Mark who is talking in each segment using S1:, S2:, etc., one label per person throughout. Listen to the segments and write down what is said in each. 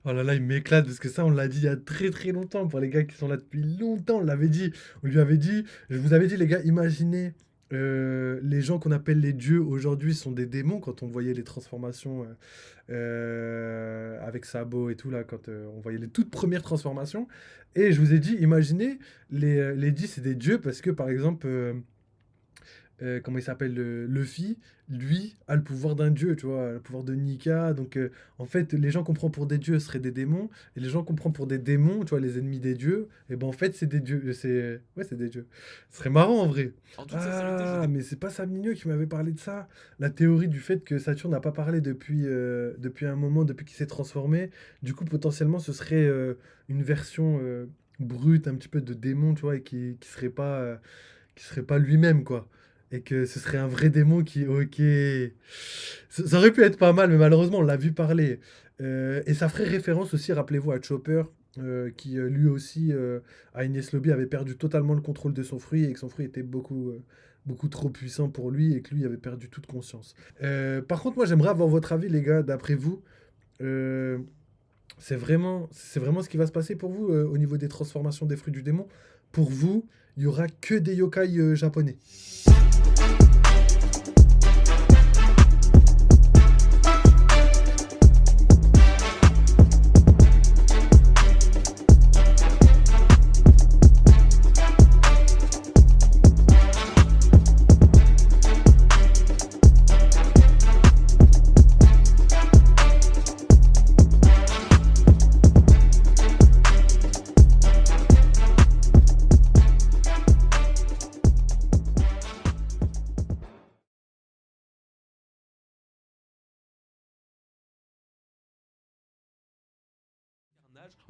S1: Oh là là, il m'éclate parce que ça, on l'a dit il y a très très longtemps. Pour les gars qui sont là depuis longtemps, on l'avait dit. On lui avait dit, je vous avais dit, les gars, imaginez les gens qu'on appelle les dieux aujourd'hui sont des démons quand on voyait les transformations avec Sabo et tout, là, quand on voyait les toutes premières transformations. Et je vous ai dit, imaginez les 10, c'est des dieux parce que par exemple. Comment il s'appelle, Luffy, lui, a le pouvoir d'un dieu, tu vois, le pouvoir de Nika. Donc, en fait, les gens qu'on prend pour des dieux seraient des démons, et les gens qu'on prend pour des démons, tu vois, les ennemis des dieux, et ben en fait, c'est des dieux. Ouais, c'est des dieux. Ce serait marrant en vrai.
S2: En toute sincérité,
S1: Ah, mais c'est pas Sam Nino qui m'avait parlé de ça. La théorie du fait que Saturne n'a pas parlé depuis un moment, depuis qu'il s'est transformé. Du coup, potentiellement, ce serait une version brute, un petit peu de démon, tu vois, et qui serait pas lui-même, quoi. Et que ce serait un vrai démon qui, ok. Ça aurait pu être pas mal, mais malheureusement, on l'a vu parler. Et ça ferait référence aussi, rappelez-vous, à Chopper, qui lui aussi, à Ines Lobby, avait perdu totalement le contrôle de son fruit et que son fruit était beaucoup trop puissant pour lui et que lui avait perdu toute conscience. Par contre, moi, j'aimerais avoir votre avis, les gars, d'après vous. euh, c'est vraiment ce qui va se passer pour vous au niveau des transformations des fruits du démon. Pour vous, il y aura que des yokai japonais.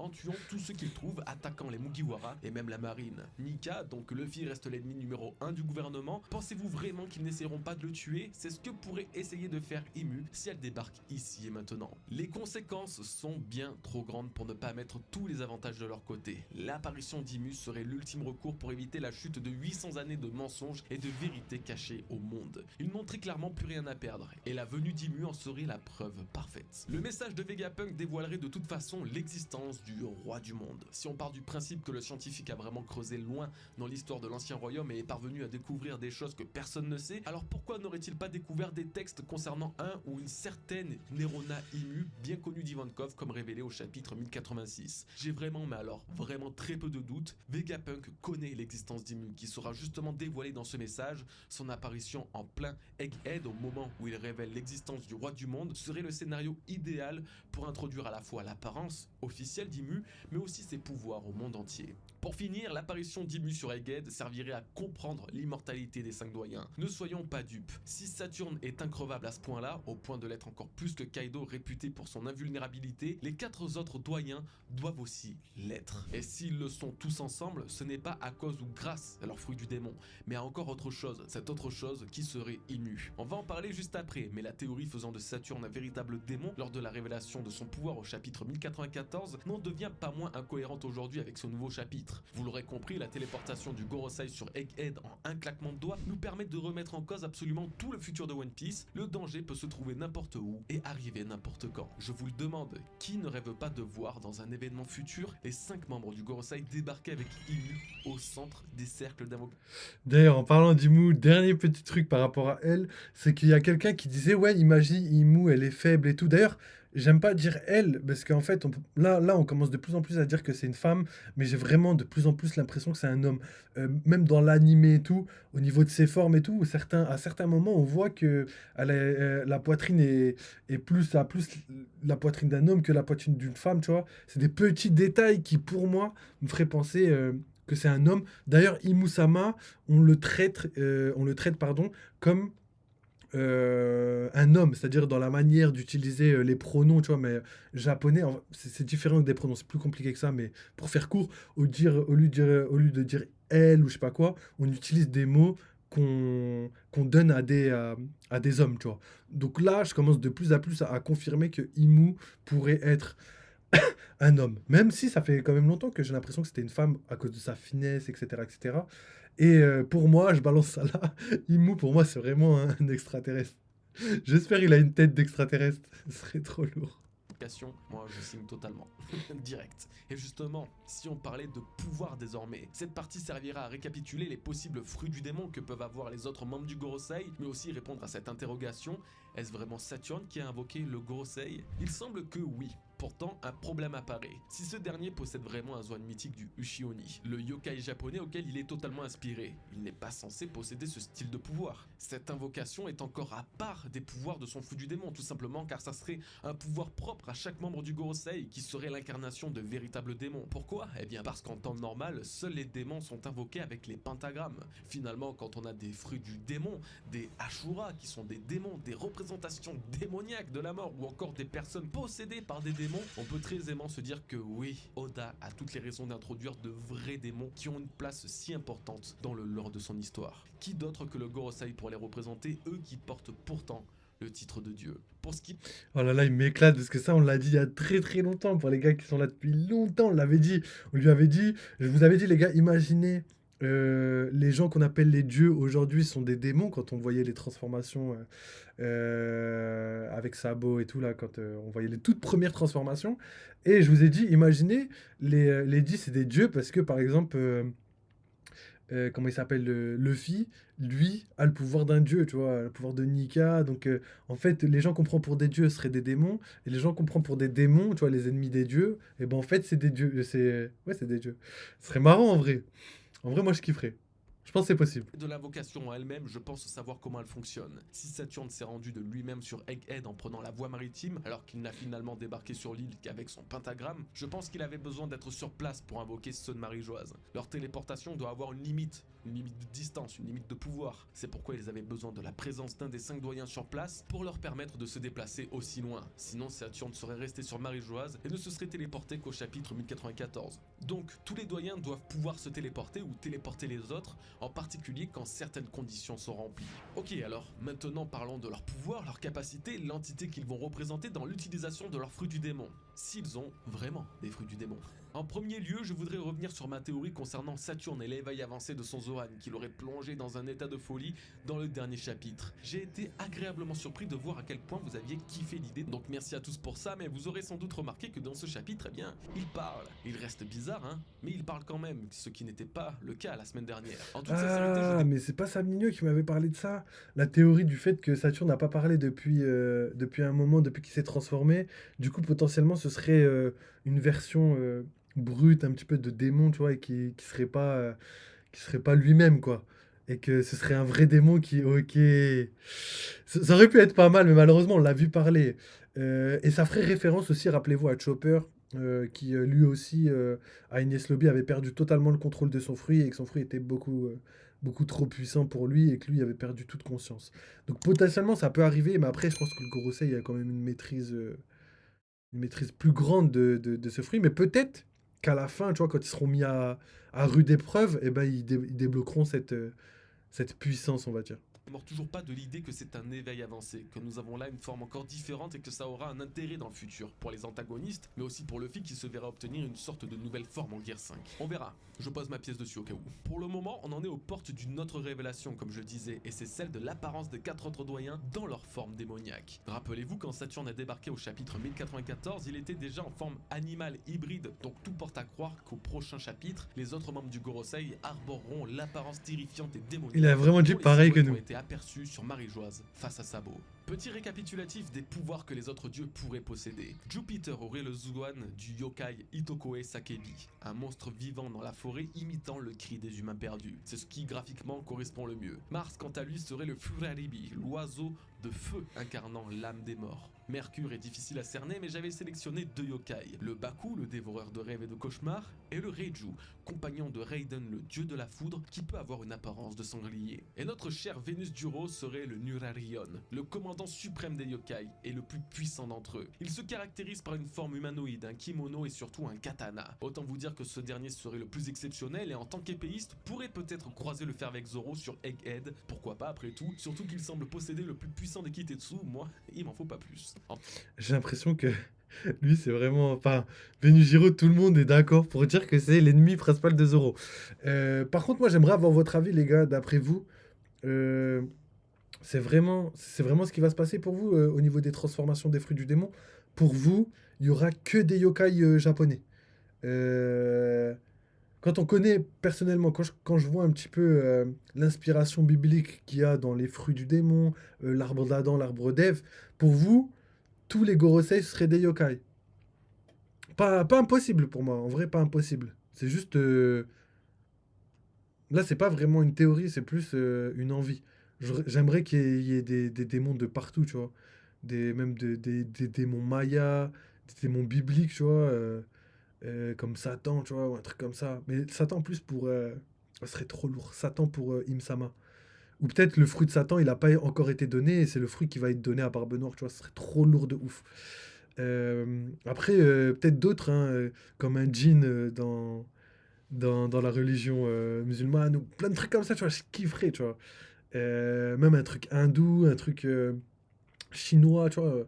S2: en tuant tous ceux qu'ils trouvent, attaquant les Mugiwara et même la marine. Nika, donc Luffy reste l'ennemi numéro 1 du gouvernement. Pensez-vous vraiment qu'ils n'essaieront pas de le tuer? C'est ce que pourrait essayer de faire Imu si elle débarque ici et maintenant. Les conséquences sont bien trop grandes pour ne pas mettre tous les avantages de leur côté. L'apparition d'Imu serait l'ultime recours pour éviter la chute de 800 années de mensonges et de vérités cachées au monde. Ils n'ont très clairement plus rien à perdre, et la venue d'Imu en serait la preuve parfaite. Le message de Vegapunk dévoilerait de toute façon l'existence du roi du monde. Si on part du principe que le scientifique a vraiment creusé loin dans l'histoire de l'ancien royaume et est parvenu à découvrir des choses que personne ne sait, alors pourquoi n'aurait-il pas découvert des textes concernant un ou une certaine Nerona Imu, bien connue d'Ivankov comme révélé au chapitre 1086? J'ai vraiment, mais alors vraiment très peu de doutes, Vegapunk connaît l'existence d'Imu qui sera justement dévoilée dans ce message. Son apparition en plein Egghead au moment où il révèle l'existence du roi du monde serait le scénario idéal pour introduire à la fois l'apparence officielle d'Imu, mais aussi ses pouvoirs au monde entier. Pour finir, l'apparition d'Imu sur Egghead servirait à comprendre l'immortalité des 5 doyens. Ne soyons pas dupes, si Saturne est increvable à ce point-là, au point de l'être encore plus que Kaido réputé pour son invulnérabilité, les 4 autres doyens doivent aussi l'être. Et s'ils le sont tous ensemble, ce n'est pas à cause ou grâce à leur fruit du démon, mais à encore autre chose, cette autre chose qui serait Imu. On va en parler juste après, mais la théorie faisant de Saturne un véritable démon lors de la révélation de son pouvoir au chapitre 1094 n'en devient pas moins incohérente aujourd'hui avec ce nouveau chapitre. Vous l'aurez compris, la téléportation du Gorosei sur Egghead en un claquement de doigts nous permet de remettre en cause absolument tout le futur de One Piece. Le danger peut se trouver n'importe où et arriver n'importe quand. Je vous le demande, qui ne rêve pas de voir dans un événement futur les 5 membres du Gorosei débarquer avec Imu au centre des cercles d'invocation?
S1: D'ailleurs, en parlant d'Imu, dernier petit truc par rapport à elle, c'est qu'il y a quelqu'un qui disait, ouais, imagine Imu, elle est faible et tout. D'ailleurs, j'aime pas dire elle, parce qu'en fait, là, on commence de plus en plus à dire que c'est une femme, mais j'ai vraiment de plus en plus l'impression que c'est un homme. Même dans l'animé et tout, au niveau de ses formes et tout, à certains moments, on voit que la poitrine est plus la poitrine d'un homme que la poitrine d'une femme, tu vois. C'est des petits détails qui, pour moi, me feraient penser que c'est un homme. D'ailleurs, Imusama, on le traite pardon, comme un homme, c'est-à-dire dans la manière d'utiliser les pronoms, tu vois, mais japonais, c'est différent des pronoms, c'est plus compliqué que ça, mais pour faire court, au lieu de dire elle ou je sais pas quoi, on utilise des mots qu'on donne à des hommes, tu vois. Donc là, je commence de plus en plus à confirmer que Imu pourrait être un homme. Même si ça fait quand même longtemps que j'ai l'impression que c'était une femme à cause de sa finesse, etc. etc. Et pour moi, je balance ça là. Imu, pour moi, c'est vraiment un extraterrestre. J'espère qu'il a une tête d'extraterrestre. Ce serait trop lourd.
S2: moi je signe totalement. Direct. Et justement, si on parlait de pouvoir désormais, cette partie servira à récapituler les possibles fruits du démon que peuvent avoir les autres membres du Gorosei, mais aussi répondre à cette interrogation: est-ce vraiment Saturne qui a invoqué le Gorosei? Il semble que oui. Pourtant, un problème apparaît. Si ce dernier possède vraiment un Zoan mythique du Uchioni, le yokai japonais auquel il est totalement inspiré, il n'est pas censé posséder ce style de pouvoir. Cette invocation est encore à part des pouvoirs de son fou du démon, tout simplement car ça serait un pouvoir propre à chaque membre du Gorosei qui serait l'incarnation de véritables démons. Pourquoi? Eh bien parce qu'en temps normal, seuls les démons sont invoqués avec les pentagrammes. Finalement, quand on a des fruits du démon, des Ashura qui sont des démons, des représentations démoniaques de la mort ou encore des personnes possédées par des démons, on peut très aisément se dire que oui, Oda a toutes les raisons d'introduire de vrais démons qui ont une place si importante dans le lore de son histoire. Qui d'autre que le Gorosei pour les représenter, eux qui portent pourtant le titre de Dieu. Pour ce qui...
S1: Oh là là, il m'éclate parce que ça, on l'a dit il y a très très longtemps. Pour les gars qui sont là depuis longtemps, on l'avait dit. On lui avait dit, je vous avais dit, les gars, imaginez les gens qu'on appelle les dieux aujourd'hui sont des démons quand on voyait les transformations avec Sabo et tout là, quand on voyait les toutes premières transformations. Et je vous ai dit, imaginez les 10 c'est des dieux parce que par exemple, comment il s'appelle, Luffy, lui a le pouvoir d'un dieu, tu vois, le pouvoir de Nika. Donc en fait, les gens qu'on prend pour des dieux seraient des démons, et les gens qu'on prend pour des démons, tu vois, les ennemis des dieux, et ben en fait c'est des dieux, c'est des dieux. Ce serait marrant en vrai. En vrai, moi je kifferais. Je pense que c'est possible.
S2: De l'invocation en elle-même, je pense savoir comment elle fonctionne. Si Saturne s'est rendu de lui-même sur Egghead en prenant la voie maritime, alors qu'il n'a finalement débarqué sur l'île qu'avec son pentagramme, je pense qu'il avait besoin d'être sur place pour invoquer Sun Marie-Joise. Leur téléportation doit avoir une limite de distance, une limite de pouvoir. C'est pourquoi ils avaient besoin de la présence d'un des 5 doyens sur place pour leur permettre de se déplacer aussi loin. Sinon, Saturne serait resté sur Marie-Joise et ne se serait téléporté qu'au chapitre 1094. Donc, tous les doyens doivent pouvoir se téléporter ou téléporter les autres, en particulier quand certaines conditions sont remplies. Ok, alors maintenant parlons de leur pouvoir, leur capacité, l'entité qu'ils vont représenter dans l'utilisation de leurs fruits du démon. S'ils ont vraiment des fruits du démon. En premier lieu, je voudrais revenir sur ma théorie concernant Saturne et l'éveil avancé de son Zoan, qui l'aurait plongé dans un état de folie dans le dernier chapitre. J'ai été agréablement surpris de voir à quel point vous aviez kiffé l'idée, donc merci à tous pour ça, mais vous aurez sans doute remarqué que dans ce chapitre, eh bien, il parle. Il reste bizarre, hein, mais il parle quand même, ce qui n'était pas le cas la semaine dernière. En toute sincérité,
S1: Ah, mais c'est pas Sam Nino qui m'avait parlé de ça. La théorie du fait que Saturne n'a pas parlé depuis un moment, depuis qu'il s'est transformé. Du coup, potentiellement, ce serait une version brute, un petit peu de démon, tu vois, et qui serait pas lui-même, quoi. Et que ce serait un vrai démon qui, ok. Ça aurait pu être pas mal, mais malheureusement, on l'a vu parler. Et ça ferait référence aussi, rappelez-vous, à Chopper, qui lui aussi, à Enies Lobby, avait perdu totalement le contrôle de son fruit et que son fruit était beaucoup trop puissant pour lui et que lui avait perdu toute conscience. Donc potentiellement, ça peut arriver, mais après, je pense que le Gorosei a quand même une maîtrise plus grande de ce fruit. Mais peut-être qu'à la fin, tu vois, quand ils seront mis à rude épreuve, eh ben, ils débloqueront cette puissance, on va dire.
S2: ne mord toujours pas de l'idée que c'est un éveil avancé, que nous avons là une forme encore différente et que ça aura un intérêt dans le futur, pour les antagonistes, mais aussi pour Luffy qui se verra obtenir une sorte de nouvelle forme en Gear 5. On verra, je pose ma pièce dessus au cas où. Pour le moment, on en est aux portes d'une autre révélation, comme je disais, et c'est celle de l'apparence des 4 autres doyens dans leur forme démoniaque. Rappelez-vous, quand Saturne a débarqué au chapitre 1094, il était déjà en forme animale hybride, donc tout porte à croire qu'au prochain chapitre, les autres membres du Gorosei arboreront l'apparence terrifiante et démoniaque.
S1: Il a vraiment dit pareil que nous.
S2: Aperçu sur Marie-Joise face à Sabo. Petit récapitulatif des pouvoirs que les autres dieux pourraient posséder. Jupiter aurait le Zoan du yokai Itokoe Sakebi, un monstre vivant dans la forêt imitant le cri des humains perdus. C'est ce qui graphiquement correspond le mieux. Mars quant à lui serait le Furaribi, l'oiseau de feu incarnant l'âme des morts. Mercure est difficile à cerner, mais j'avais sélectionné 2 yokai, le Baku, le dévoreur de rêves et de cauchemars, et le Reiju, compagnon de Raiden, le dieu de la foudre, qui peut avoir une apparence de sanglier. Et notre cher Vénus Duro serait le Nurarion, le commandant suprême des yokai, et le plus puissant d'entre eux. Il se caractérise par une forme humanoïde, un kimono et surtout un katana. Autant vous dire que ce dernier serait le plus exceptionnel et en tant qu'épéiste, pourrait peut-être croiser le fer avec Zoro sur Egghead, pourquoi pas après tout, surtout qu'il semble posséder le plus puissant des Kitetsu, moi, il m'en faut pas plus.
S1: J'ai l'impression que lui, c'est vraiment. Enfin, Venujiro, tout le monde est d'accord pour dire que c'est l'ennemi principal de Zoro. Par contre, moi, j'aimerais avoir votre avis, les gars, d'après vous. euh, c'est vraiment ce qui va se passer pour vous au niveau des transformations des fruits du démon. Pour vous, il y aura que des yokai japonais. Euh, Quand on connaît personnellement, quand je vois un petit peu l'inspiration biblique qu'il y a dans les fruits du démon, l'arbre d'Adam, l'arbre d'Ève, pour vous, tous les Gorosei seraient des yokai. Pas impossible pour moi, en vrai, pas impossible. C'est juste. Là, c'est pas vraiment une théorie, c'est plus une envie. J'aimerais qu'il y ait des démons de partout, tu vois. Même des démons mayas, des démons bibliques, tu vois. Comme Satan, tu vois, ou un truc comme ça. Mais Satan plus pour... ça serait trop lourd. Satan pour Imsama. Ou peut-être le fruit de Satan, il n'a pas encore été donné, et c'est le fruit qui va être donné à Barbe Noire, tu vois, ce serait trop lourd de ouf. Après, peut-être d'autres, hein, comme un djinn dans la religion musulmane, ou plein de trucs comme ça, tu vois, je kifferais, tu vois. Même un truc hindou, un truc chinois, tu vois.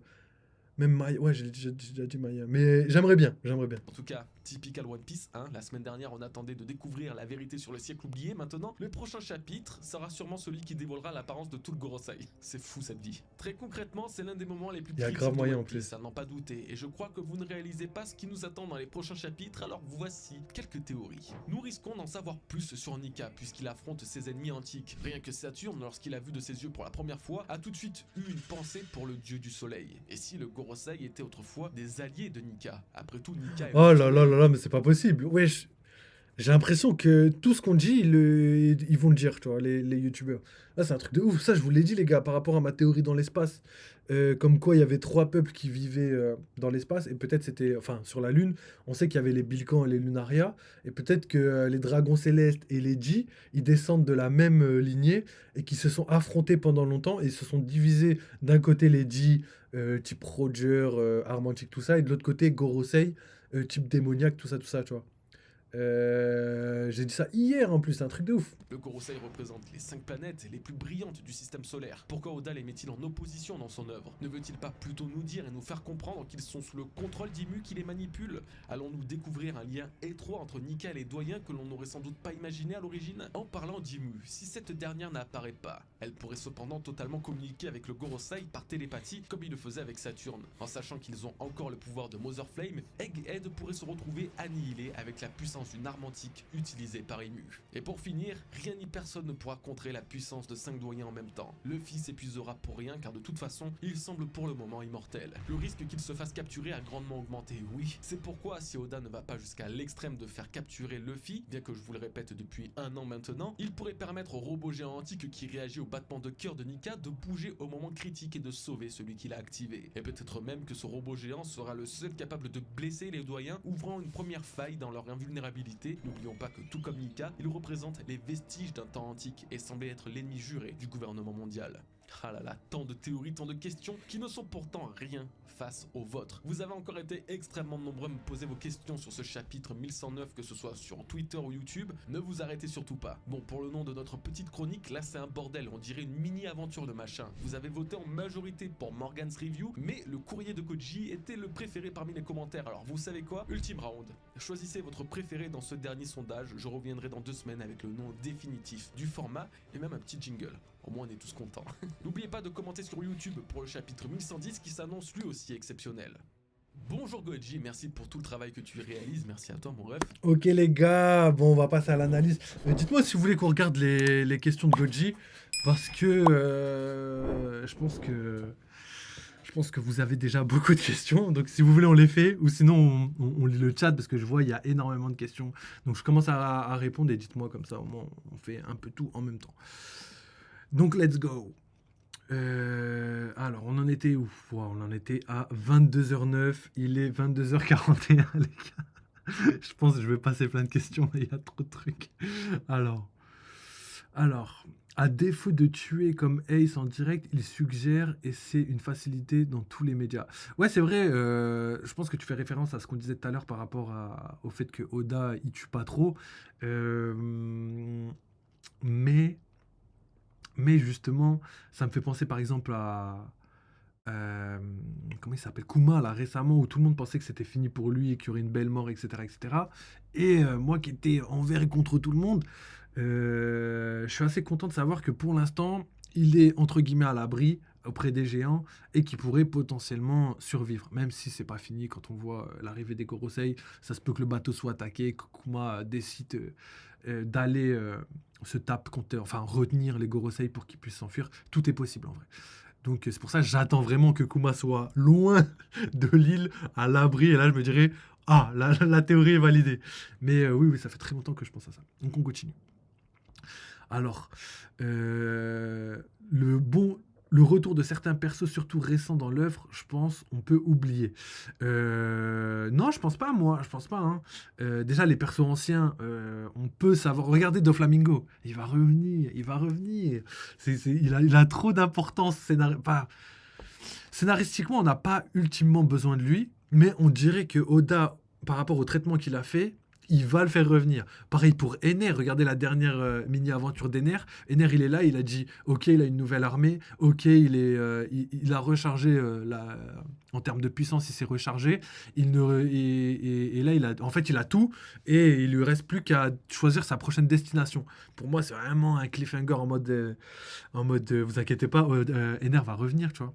S1: Même Maya, ouais, j'ai déjà dit Maya. Mais j'aimerais bien, j'aimerais bien.
S2: En tout cas, typical One Piece, hein, la semaine dernière on attendait de découvrir la vérité sur le siècle oublié, maintenant le prochain chapitre sera sûrement celui qui dévoilera l'apparence de tout le Gorosei. C'est fou cette vie. Très concrètement, c'est l'un des moments les plus
S1: Il y a
S2: critiques
S1: grave
S2: de
S1: moyen en
S2: One Piece,
S1: plus.
S2: à n'en pas douter, et je crois que vous ne réalisez pas ce qui nous attend dans les prochains chapitres, alors voici quelques théories. Nous risquons d'en savoir plus sur Nika, puisqu'il affronte ses ennemis antiques. Rien que Saturne, lorsqu'il a vu de ses yeux pour la première fois, a tout de suite eu une pensée pour le dieu du soleil. Et si le Gorosei était autrefois des alliés de Nika? Après tout, Nika est le
S1: Oh là là
S2: soleil.
S1: là là, mais c'est pas possible. Wesh, j'ai l'impression que tout ce qu'on dit, ils vont le dire, tu vois, les youtubeurs. Là, c'est un truc de ouf. Ça, je vous l'ai dit, les gars, par rapport à ma théorie dans l'espace. Comme quoi, il y avait trois peuples qui vivaient dans l'espace. Et peut-être c'était. Enfin, sur la Lune, on sait qu'il y avait les Bilkans et les Lunaria. Et peut-être que les dragons célestes et les Dji, ils descendent de la même lignée. Et qui se sont affrontés pendant longtemps. Et se sont divisés d'un côté les Dji, type Roger, Armantic, tout ça. Et de l'autre côté, Gorosei, type démoniaque, tout ça, tu vois. J'ai dit ça hier en plus, c'est un truc de ouf.
S2: Le Gorosei représente les 5 planètes les plus brillantes du système solaire. Pourquoi Oda les met-il en opposition dans son œuvre? Ne veut-il pas plutôt nous dire et nous faire comprendre qu'ils sont sous le contrôle d'Imu qui les manipule? Allons-nous découvrir un lien étroit entre Nika et les doyens que l'on n'aurait sans doute pas imaginé à l'origine? En parlant d'Imu, si cette dernière n'apparaît pas, elle pourrait cependant totalement communiquer avec le Gorosei par télépathie comme il le faisait avec Saturne. En sachant qu'ils ont encore le pouvoir de Mother Flame, Egghead pourrait se retrouver annihilé avec la puissance d'une arme antique utilisée par Imu. Et pour finir, rien ni personne ne pourra contrer la puissance de 5 doyens en même temps. Luffy s'épuisera pour rien car de toute façon, il semble pour le moment immortel. Le risque qu'il se fasse capturer a grandement augmenté, oui. C'est pourquoi si Oda ne va pas jusqu'à l'extrême de faire capturer Luffy, bien que je vous le répète depuis un an maintenant, il pourrait permettre au robot géant antique qui réagit au battement de cœur de Nika de bouger au moment critique et de sauver celui qui l'a activé. Et peut-être même que ce robot géant sera le seul capable de blesser les doyens, ouvrant une première faille dans leur invulnérabilité. N'oublions pas que tout comme Nika, il représente les vestiges d'un temps antique et semblait être l'ennemi juré du gouvernement mondial. Ah là là, tant de théories, tant de questions qui ne sont pourtant rien face aux vôtres. Vous avez encore été extrêmement nombreux à me poser vos questions sur ce chapitre 1109, que ce soit sur Twitter ou YouTube. Ne vous arrêtez surtout pas. Bon, pour le nom de notre petite chronique, là c'est un bordel, on dirait une mini-aventure de machin. Vous avez voté en majorité pour Morgan's Review, mais le courrier de Koji était le préféré parmi les commentaires. Alors vous savez quoi? Ultime round. Choisissez votre préféré dans ce dernier sondage. Je reviendrai dans 2 semaines avec le nom définitif du format et même un petit jingle. Au moins on est tous contents. N'oubliez pas de commenter sur YouTube pour le chapitre 1110 qui s'annonce lui aussi exceptionnel. Bonjour Goji, merci pour tout le travail que tu réalises, merci à toi mon ref.
S1: Ok les gars, bon on va passer à l'analyse. Dites-moi si vous voulez qu'on regarde les questions de Goji, parce que je pense que vous avez déjà beaucoup de questions, donc si vous voulez on les fait, ou sinon on lit le chat, parce que je vois il y a énormément de questions. Donc je commence à répondre et dites-moi comme ça, au moins on fait un peu tout en même temps. Donc let's go. Alors, on en était où? Wow, on en était à 22h09. Il est 22h41, les gars. Je pense que je vais passer plein de questions, mais il y a trop de trucs. Alors, à défaut de tuer comme Ace en direct, il suggère et c'est une facilité dans tous les médias. Ouais, c'est vrai. Je pense que tu fais référence à ce qu'on disait tout à l'heure par rapport au fait que Oda, il tue pas trop. Mais justement, ça me fait penser par exemple à comment il s'appelle? Kuma, là, récemment, où tout le monde pensait que c'était fini pour lui et qu'il y aurait une belle mort, etc. etc. Et moi qui étais envers et contre tout le monde, je suis assez content de savoir que pour l'instant, il est entre guillemets à l'abri, auprès des géants et qui pourrait potentiellement survivre. Même si c'est pas fini, quand on voit l'arrivée des Gorosei, ça se peut que le bateau soit attaqué, que Kuma décide d'aller se taper contre, enfin retenir les Gorosei pour qu'ils puissent s'enfuir. Tout est possible en vrai. Donc c'est pour ça que j'attends vraiment que Kuma soit loin de l'île, à l'abri, et là je me dirais, ah, la théorie est validée. Mais oui, oui, ça fait très longtemps que je pense à ça. Donc on continue. Alors, euh, le bon, le retour de certains persos, surtout récents dans l'œuvre, je pense, on peut oublier. Non, je pense pas, moi, je pense pas, hein. Déjà, les persos anciens, on peut savoir. Regardez Doflamingo, il va revenir, il va revenir. Il a trop d'importance scénaristiquement, on n'a pas ultimement besoin de lui, mais on dirait que Oda, par rapport au traitement qu'il a fait, il va le faire revenir. Pareil pour Ener, regardez la dernière mini-aventure d'Ener. Ener, il est là, il a dit, ok, il a une nouvelle armée, ok, il a rechargé, en termes de puissance, il s'est rechargé, et là, en fait, il a tout, et il lui reste plus qu'à choisir sa prochaine destination. Pour moi, c'est vraiment un cliffhanger en mode, vous inquiétez pas, Ener va revenir, tu vois.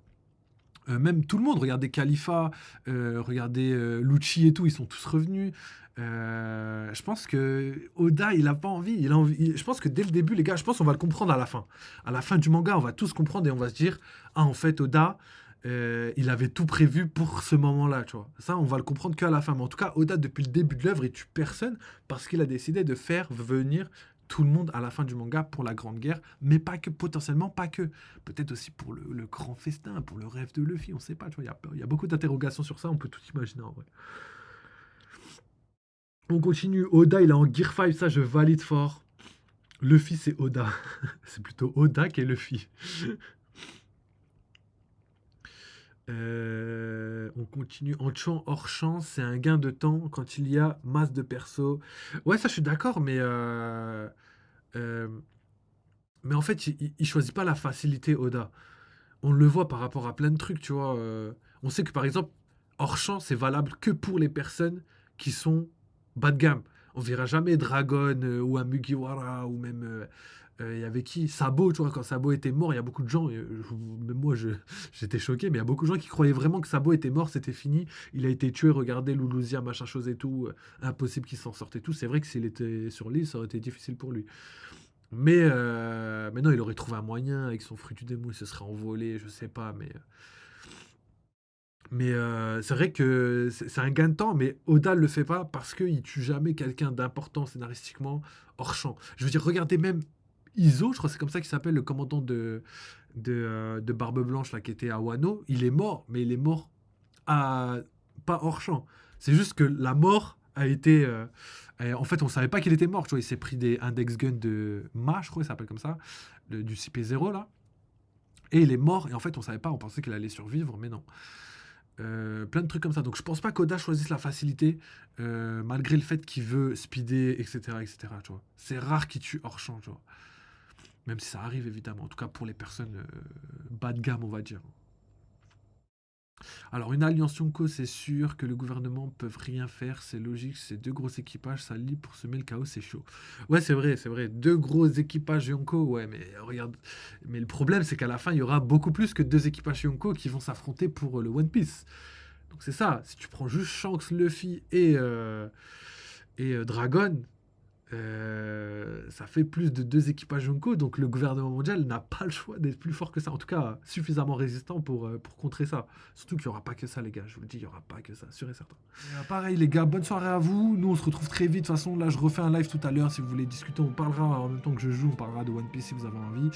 S1: Même tout le monde, regardez Khalifa, regardez Lucci et tout, ils sont tous revenus. Je pense que Oda, il a pas envie. Je pense que dès le début, les gars, je pense qu'on va le comprendre à la fin. À la fin du manga, on va tous comprendre et on va se dire, ah, en fait, Oda, il avait tout prévu pour ce moment-là, tu vois. Ça, on va le comprendre qu'à la fin. Mais en tout cas, Oda, depuis le début de l'œuvre, il tue personne parce qu'il a décidé de faire venir tout le monde à la fin du manga pour la Grande Guerre, mais pas que, potentiellement pas que. Peut-être aussi pour le grand festin, pour le rêve de Luffy, on sait pas, tu vois. Il y a beaucoup d'interrogations sur ça, on peut tout imaginer en vrai. On continue. Oda, il est en Gear 5, ça je valide fort. Luffy, c'est Oda. C'est plutôt Oda qui est Luffy. On continue. En tuant hors champ, c'est un gain de temps quand il y a masse de persos. Ouais, ça je suis d'accord, euh, mais en fait, il choisit pas la facilité, Oda. On le voit par rapport à plein de trucs, tu vois. On sait que par exemple, hors champ, c'est valable que pour les personnes qui sont bas de gamme. On verra jamais Dragon ou un Mugiwara ou même. Il y avait qui Sabo, tu vois, quand Sabo était mort, il y a beaucoup de gens, même moi j'étais choqué, mais il y a beaucoup de gens qui croyaient vraiment que Sabo était mort, c'était fini, il a été tué, regardez Loulousia, machin chose et tout, impossible qu'il s'en sorte et tout. C'est vrai que s'il était sur l'île, ça aurait été difficile pour lui. Mais non, il aurait trouvé un moyen avec son fruit du démon, il se serait envolé, je sais pas, mais c'est vrai que c'est un gain de temps, mais Oda le fait pas parce qu'il tue jamais quelqu'un d'important scénaristiquement hors champ. Je veux dire, regardez même Izo, je crois que c'est comme ça qu'il s'appelle, le commandant de Barbe Blanche là, qui était à Wano. Il est mort, mais il est mort à, pas hors champ. C'est juste que la mort a été. En fait, on savait pas qu'il était mort. Tu vois, il s'est pris des index guns de Ma, je crois, il s'appelle comme ça, du CP0 là. Et il est mort, et en fait, on savait pas, on pensait qu'il allait survivre, mais non. Plein de trucs comme ça. Donc je pense pas qu'Oda choisisse la facilité, malgré le fait qu'il veut speeder, etc., etc., tu vois. C'est rare qu'il tue hors champ, tu vois. Même si ça arrive, évidemment. En tout cas, pour les personnes bas de gamme, on va dire. Alors, une alliance Yonko, c'est sûr que le gouvernement ne peut rien faire, c'est logique, c'est deux gros équipages, ça lie pour semer le chaos, c'est chaud. Ouais, c'est vrai, c'est vrai. Deux gros équipages Yonko, ouais, mais regarde. Mais le problème, c'est qu'à la fin, il y aura beaucoup plus que deux équipages Yonko qui vont s'affronter pour le One Piece. Donc c'est ça, si tu prends juste Shanks, Luffy et Dragon, ça fait plus de deux équipages Yonko, donc le gouvernement mondial n'a pas le choix d'être plus fort que ça. En tout cas, suffisamment résistant pour contrer ça. Surtout qu'il n'y aura pas que ça, les gars. Je vous le dis, il n'y aura pas que ça, sûr et certain. Pareil, les gars, bonne soirée à vous. Nous, on se retrouve très vite. De toute façon, là, je refais un live tout à l'heure. Si vous voulez discuter, on parlera en même temps que je joue. On parlera de One Piece si vous avez envie.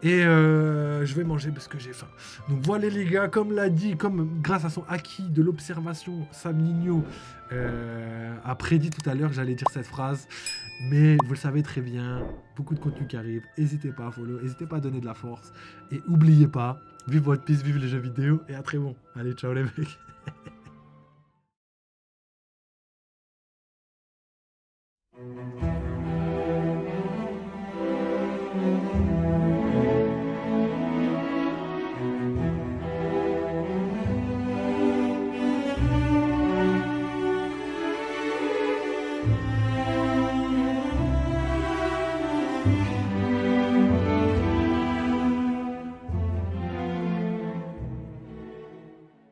S1: Et je vais manger parce que j'ai faim. Donc voilà, les gars, comme l'a dit, comme grâce à son acquis de l'observation, Sam Nino a prédit tout à l'heure que j'allais dire cette phrase. Mais vous le savez très bien, beaucoup de contenu qui arrive. N'hésitez pas à follow, n'hésitez pas à donner de la force. Et n'oubliez pas, vive One Piece, vive les jeux vidéo. Et à très bon. Allez, ciao les mecs.